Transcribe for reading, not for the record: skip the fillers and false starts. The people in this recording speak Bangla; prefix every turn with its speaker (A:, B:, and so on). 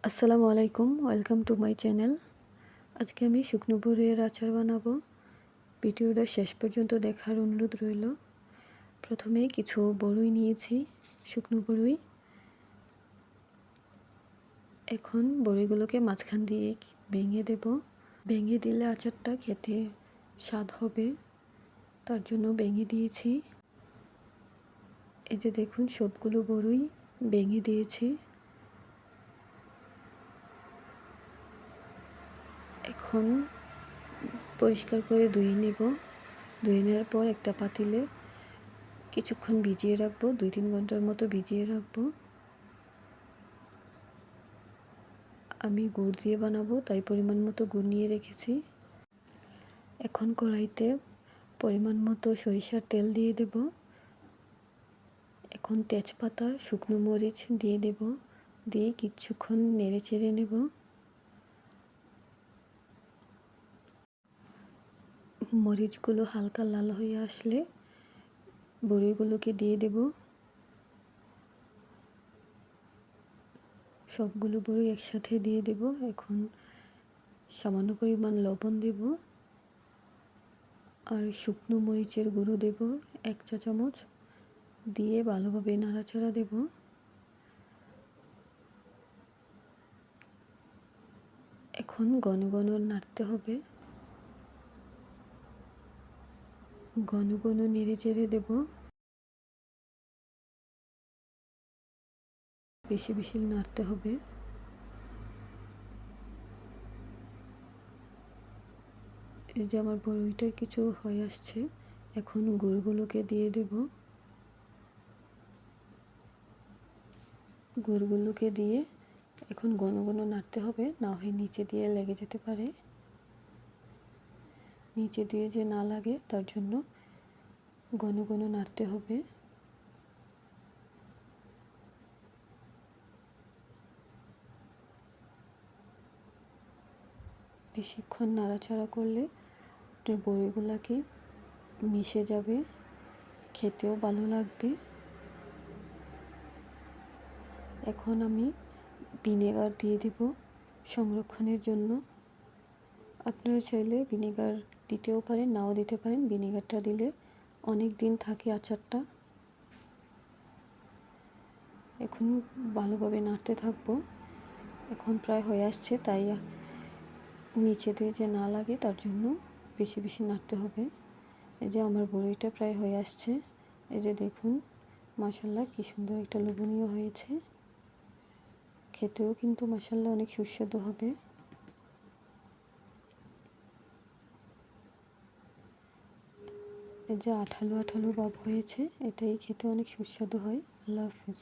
A: আসসালামু আলাইকুম, ওয়েলকাম টু মাই চ্যানেল। আজকে আমি শুকনো বড়ইয়ের আচার বানাবো। ভিডিওটা শেষ পর্যন্ত দেখার অনুরোধ রইল। প্রথমে কিছু বড়ই নিয়েছি, শুকনো বড়ই। এখন বড়ইগুলোকে মাঝখান দিয়ে ভেঙে দেব। ভেঙে দিলে আচারটা খেতে স্বাদ হবে, তার জন্য ভেঙে দিয়েছি। এই যে দেখুন, সবগুলো বড়ই ভেঙে দিয়েছি। এখন পরিষ্কার করে ধুয়ে নেব। ধুয়ে নেওয়ার পর একটা পাতিলে কিছুক্ষণ ভিজিয়ে রাখবো, 2-3 ঘন্টার মতো ভিজিয়ে রাখবো। আমি গুড় দিয়ে বানাবো, তাই পরিমাণ মতো গুড় নিয়ে রেখেছি। এখন কড়াইতে পরিমাণ মতো সরিষার তেল দিয়ে দেব। এখন তেজপাতা, শুকনো মরিচ দিয়ে দেব। দিয়ে কিছুক্ষণ নেড়ে চেড়ে নেব। মরিচগুলো হালকা লাল হয়ে আসলে বড়িগুলোকে দিয়ে দেব। সবগুলো বড়ি একসাথে দিয়ে দেব। এখন সামান্য পরিমাণ লবণ দেব আর শুকনো মরিচের গুঁড়ো দেব 1 চা চামচ। দিয়ে ভালোভাবে নাড়াচাড়া দেব। এখন ঘন ঘন নাড়তে হবে, ঘন ঘন নেড়ে চেড়ে দেব। বেশি বেশি নাড়তে হবে। এই যে আমার বড়ইটা কিছু হয়ে আসছে, এখন গুড়গুলোকে দিয়ে দেব। গুড়গুলোকে দিয়ে এখন ঘন ঘন নাড়তে হবে, না হয় নিচে দিয়ে লেগে যেতে পারে। নিচে দিয়ে যে না লাগে তার জন্য ঘন ঘন নাড়তে হবে। বেশিক্ষণ নাড়াচাড়া করলে বড়িগুলোকে মিশে যাবে, খেতেও ভালো লাগবে। এখন আমি ভিনেগার দিয়ে দেব সংরক্ষণের জন্য। আপনারা চাইলে ভিনেগার দিতেও পারেন, নাও দিতে পারেন। ভিনেগারটা দিলে অনেক দিন থাকে আচারটা। এখন ভালোভাবে নাড়তে থাকবো। এখন প্রায় হয়ে আসছে, তাই নিচে দিয়ে যে না লাগে তার জন্য বেশি বেশি নাড়তে হবে। এই যে আমার বড়িটা প্রায় হয়ে আসছে। এই যে দেখুন, মাশাআল্লাহ কি সুন্দর একটা লোভনীয় হয়েছে। খেতেও কিন্তু মাশাআল্লাহ অনেক সুস্বাদু হবে। এই যে আঠালো আঠালো ভাব হয়েছে, এটাই খেতে অনেক সুস্বাদু হয়। আল্লাহ হাফেজ।